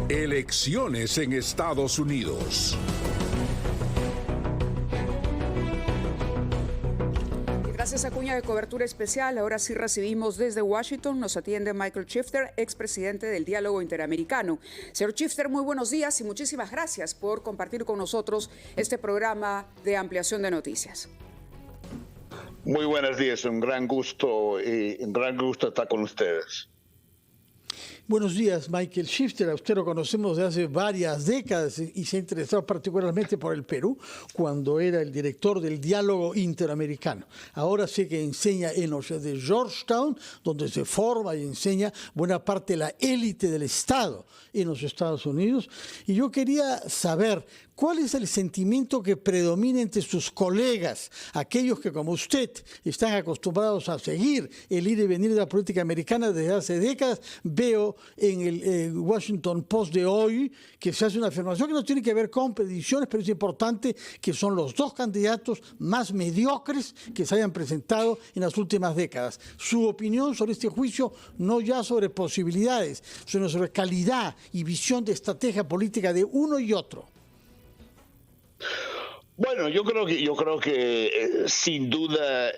Elecciones en Estados Unidos. Gracias a cuña de cobertura especial, ahora sí recibimos desde Washington, nos atiende Michael Shifter, expresidente del Diálogo Interamericano. Señor Shifter, muy buenos días y muchísimas gracias por compartir con nosotros este programa de ampliación de noticias. Muy buenos días, un gran gusto estar con ustedes. Buenos días, Michael Shifter. A usted lo conocemos de hace varias décadas y se ha interesado particularmente por el Perú cuando era el director del Diálogo Interamericano. Ahora sé que enseña en la Universidad de Georgetown, donde se forma y enseña buena parte de la élite del Estado en los Estados Unidos. Y yo quería saber, ¿cuál es el sentimiento que predomina entre sus colegas, aquellos que como usted están acostumbrados a seguir el ir y venir de la política americana desde hace décadas? Veo en el Washington Post de hoy que se hace una afirmación que no tiene que ver con predicciones, pero es importante que son los dos candidatos más mediocres que se hayan presentado en las últimas décadas. Su opinión sobre este juicio, no ya sobre posibilidades, sino sobre calidad y visión de estrategia política de uno y otro. Bueno, yo creo que sin duda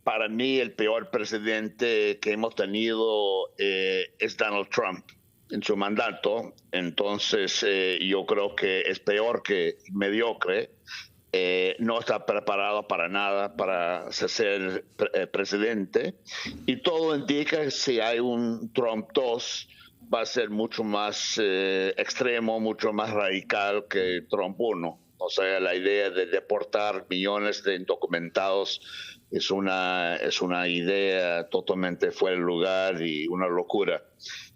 para mí el peor presidente que hemos tenido es Donald Trump en su mandato. Entonces yo creo que es peor que mediocre. No está preparado para nada para ser presidente. Y todo indica que si hay un Trump 2, va a ser mucho más extremo, mucho más radical que Trump 1. O sea, la idea de deportar millones de indocumentados es una idea totalmente fuera de lugar y una locura.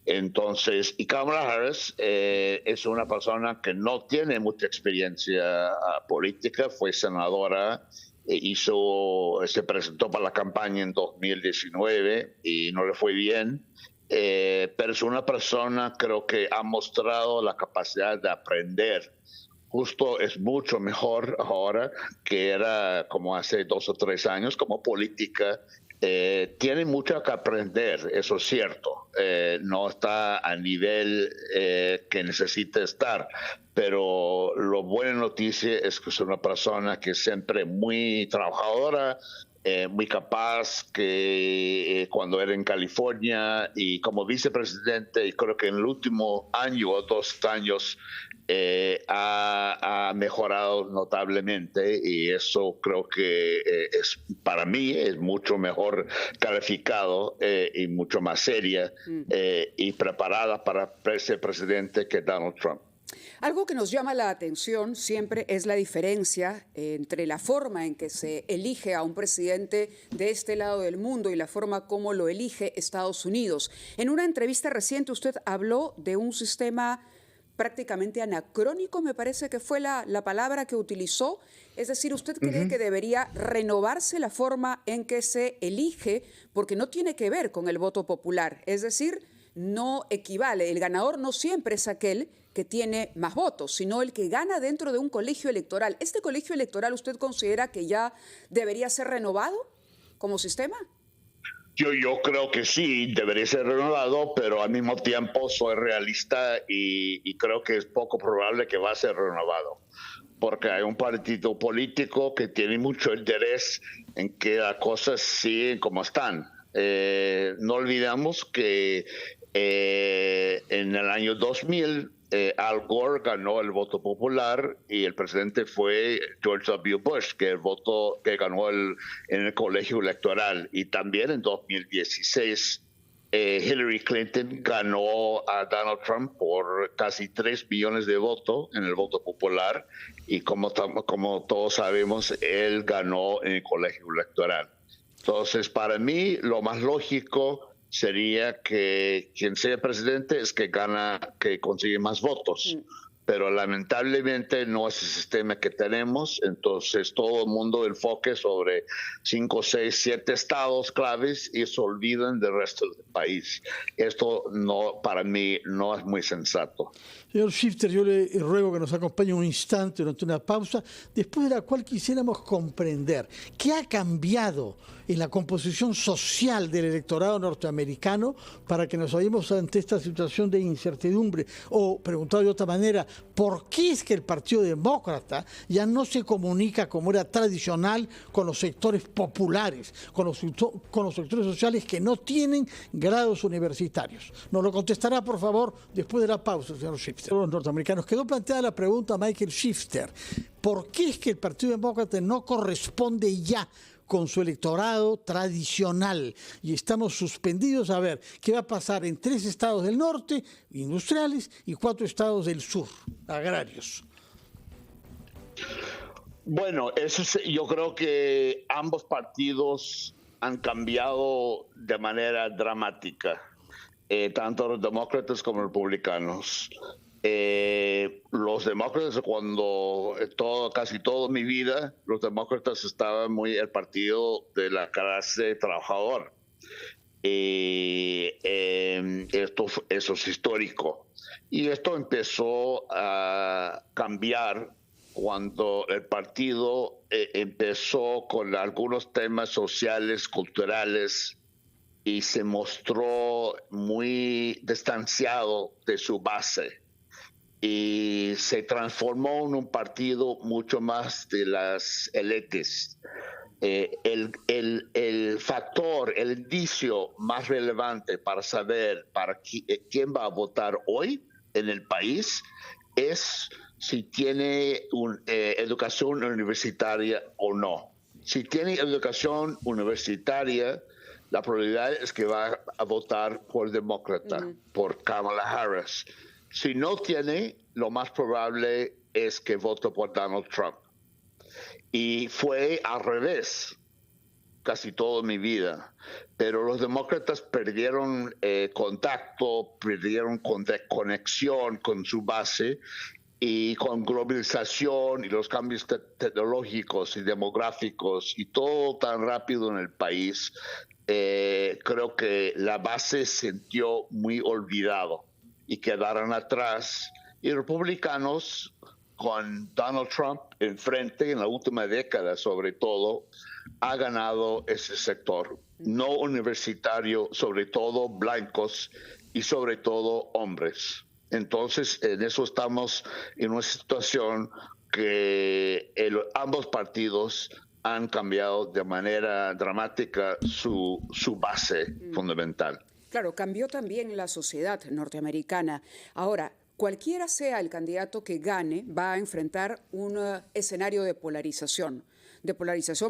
Entonces, y Kamala Harris es una persona que no tiene mucha experiencia política, fue senadora, se presentó para la campaña en 2019 y no le fue bien. Pero es una persona, creo que ha mostrado la capacidad de aprender. Justo es mucho mejor ahora que era como hace 2 o 3 años como política. Tiene mucho que aprender, eso es cierto. No está a nivel que necesita estar, pero la buena noticia es que es una persona que es siempre muy trabajadora, muy capaz, que cuando era en California y como vicepresidente, creo que en el último año o 2 años ha mejorado notablemente, y eso creo que para mí es mucho mejor calificado y mucho más seria y preparada para ser presidente que Donald Trump. Algo que nos llama la atención siempre es la diferencia entre la forma en que se elige a un presidente de este lado del mundo y la forma como lo elige Estados Unidos. En una entrevista reciente usted habló de un sistema prácticamente anacrónico, me parece que fue la palabra que utilizó. Es decir, ¿usted cree que debería renovarse la forma en que se elige? Porque no tiene que ver con el voto popular. Es decir, no equivale. El ganador no siempre es aquel que tiene más votos, sino el que gana dentro de un colegio electoral. ¿Este colegio electoral usted considera que ya debería ser renovado como sistema? Yo creo que sí, debería ser renovado, pero al mismo tiempo soy realista y creo que es poco probable que va a ser renovado, porque hay un partido político que tiene mucho interés en que las cosas siguen como están. No olvidamos que en el año 2000 Al Gore ganó el voto popular y el presidente fue George W. Bush, que ganó en el colegio electoral. Y también en 2016 Hillary Clinton ganó a Donald Trump por casi 3 millones de votos en el voto popular, y como todos sabemos, él ganó en el colegio electoral. Entonces, para mí, lo más lógico sería que quien sea presidente es que consigue más votos. pero lamentablemente no es el sistema que tenemos, entonces todo el mundo enfoque sobre 5, 6, 7 estados claves y se olvidan del resto del país. Esto no, para mí no es muy sensato. Señor Shifter, yo le ruego que nos acompañe un instante durante una pausa, después de la cual quisiéramos comprender qué ha cambiado en la composición social del electorado norteamericano para que nos hallemos ante esta situación de incertidumbre. O, preguntado de otra manera, ¿por qué es que el Partido Demócrata ya no se comunica como era tradicional con los sectores populares, con los sectores sociales que no tienen grados universitarios? Nos lo contestará, por favor, después de la pausa, señor Shifter. Los norteamericanos. Quedó planteada la pregunta a Michael Shifter. ¿Por qué es que el Partido Demócrata no corresponde ya con su electorado tradicional? Y estamos suspendidos a ver qué va a pasar en 3 estados del norte, industriales, y 4 estados del sur, agrarios. Bueno, yo creo que ambos partidos han cambiado de manera dramática, tanto los demócratas como los republicanos. Los demócratas, casi toda mi vida, los demócratas estaban muy el partido de la clase trabajadora. Eso es histórico. Y esto empezó a cambiar cuando el partido empezó con algunos temas sociales, culturales, y se mostró muy distanciado de su base. Y se transformó en un partido mucho más de las élites. El factor, el indicio más relevante para saber quién va a votar hoy en el país es si tiene educación universitaria o no. Si tiene educación universitaria, la probabilidad es que va a votar por demócrata, por Kamala Harris. Si no tiene, lo más probable es que vote por Donald Trump. Y fue al revés casi toda mi vida. Pero los demócratas perdieron contacto, perdieron conexión con su base, y con globalización y los cambios tecnológicos y demográficos y todo tan rápido en el país, creo que la base se sintió muy olvidado y quedaron atrás. Y republicanos, con Donald Trump enfrente en la última década sobre todo, ha ganado ese sector no universitario, sobre todo blancos y sobre todo hombres. Entonces, en eso estamos en una situación que ambos partidos han cambiado de manera dramática su base fundamental. Claro, cambió también la sociedad norteamericana. Ahora, cualquiera sea el candidato que gane, va a enfrentar un escenario de polarización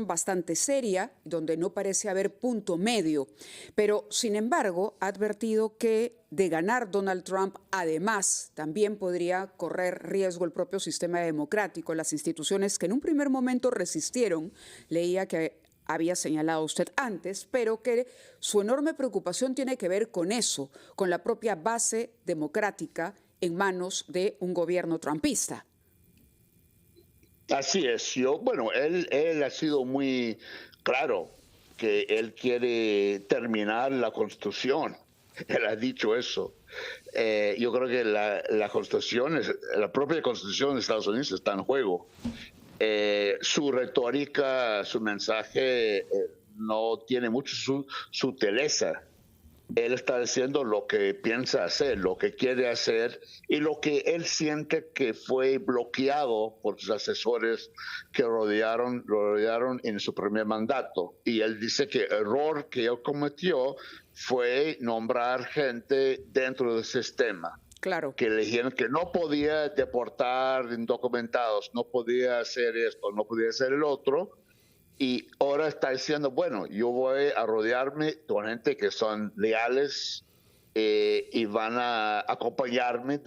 bastante seria, donde no parece haber punto medio. Pero, sin embargo, ha advertido que de ganar Donald Trump, además, también podría correr riesgo el propio sistema democrático, las instituciones que en un primer momento resistieron. Leía que había señalado usted antes, pero que su enorme preocupación tiene que ver con eso, con la propia base democrática en manos de un gobierno trumpista. Así es. Él ha sido muy claro que él quiere terminar la Constitución. Él ha dicho eso. Yo creo que la Constitución, la propia Constitución de Estados Unidos está en juego. Su retórica, su mensaje no tiene mucho sutileza. Él está diciendo lo que piensa hacer, lo que quiere hacer y lo que él siente que fue bloqueado por sus asesores que lo rodearon en su primer mandato. Y él dice que el error que él cometió fue nombrar gente dentro del sistema. Claro. Que le dijeron que no podía deportar indocumentados, no podía hacer esto, no podía hacer el otro. Y ahora está diciendo, bueno, yo voy a rodearme con gente que son leales y van a acompañarme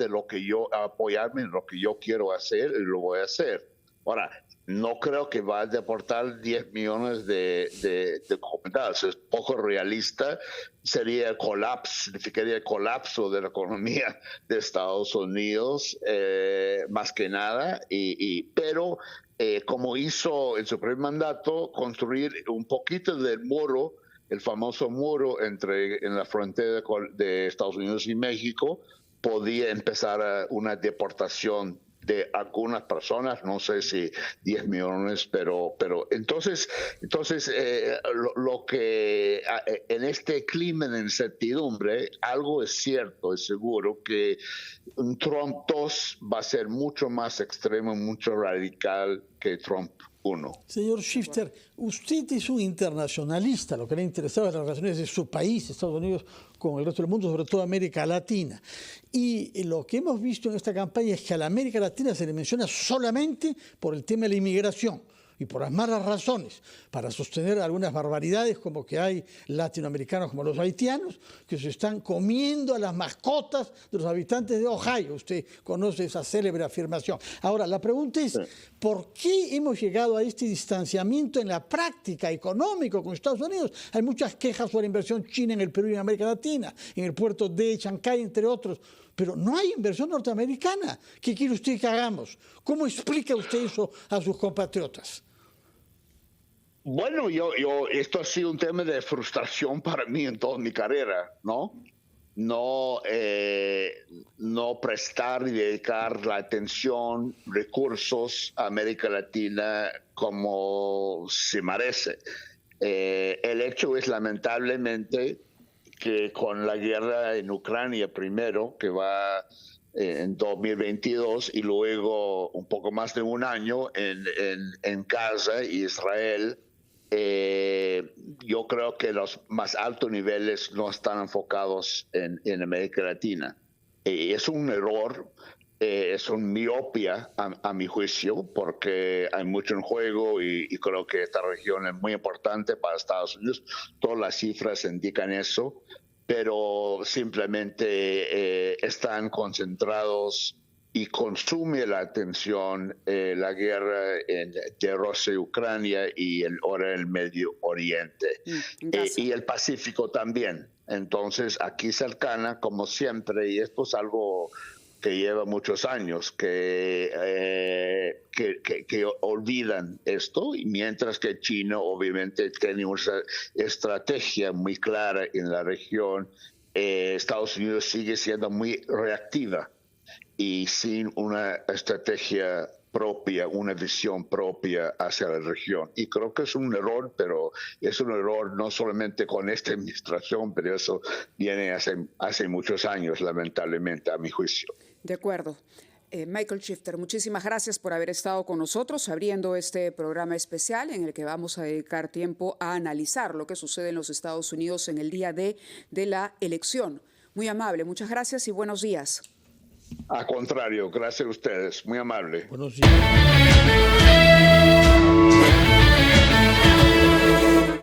apoyarme en lo que yo quiero hacer y lo voy a hacer. Ahora, no creo que va a deportar 10 millones de documentados. Es poco realista. Sería significaría el colapso de la economía de Estados Unidos, más que nada. Pero como hizo en su primer mandato, construir un poquito del muro, el famoso muro en la frontera de Estados Unidos y México, podía empezar una deportación de algunas personas, no sé si 10 millones, pero entonces lo que en este clima de incertidumbre, algo es cierto, es seguro que un Trump 2 va a ser mucho más extremo, mucho radical que Trump 1. Señor Shifter, usted es un internacionalista, lo que le interesaba es las relaciones de su país, Estados Unidos, con el resto del mundo, sobre todo América Latina. Y lo que hemos visto en esta campaña es que a la América Latina se le menciona solamente por el tema de la inmigración y por las malas razones, para sostener algunas barbaridades como que hay latinoamericanos como los haitianos que se están comiendo a las mascotas de los habitantes de Ohio. Usted conoce esa célebre afirmación. Ahora, la pregunta es, ¿por qué hemos llegado a este distanciamiento en la práctica económico con Estados Unidos? Hay muchas quejas por inversión china en el Perú y en América Latina, en el puerto de Chancay, entre otros. Pero no hay inversión norteamericana. ¿Qué quiere usted que hagamos? ¿Cómo explica usted eso a sus compatriotas? Bueno, esto ha sido un tema de frustración para mí en toda mi carrera, ¿no? No prestar y dedicar la atención, recursos a América Latina como se merece. El hecho es lamentablemente que con la guerra en Ucrania primero, que va en 2022, y luego un poco más de un año en Gaza y Israel, yo creo que los más altos niveles no están enfocados en América Latina. Es un error, es un miopia a mi juicio, porque hay mucho en juego y creo que esta región es muy importante para Estados Unidos. Todas las cifras indican eso, pero simplemente están concentrados y consume la atención la guerra de Rusia y Ucrania y ahora el Medio Oriente y el Pacífico también. Entonces aquí cercana, como siempre, y esto es algo que lleva muchos años, que olvidan esto, y mientras que China obviamente tiene una estrategia muy clara en la región, Estados Unidos sigue siendo muy reactiva y sin una estrategia propia, una visión propia hacia la región. Y creo que es un error, pero es un error no solamente con esta administración, pero eso viene hace muchos años, lamentablemente, a mi juicio. De acuerdo. Michael Shifter, muchísimas gracias por haber estado con nosotros abriendo este programa especial en el que vamos a dedicar tiempo a analizar lo que sucede en los Estados Unidos en el día de la elección. Muy amable, muchas gracias y buenos días. Al contrario, gracias a ustedes, muy amable. Buenos días.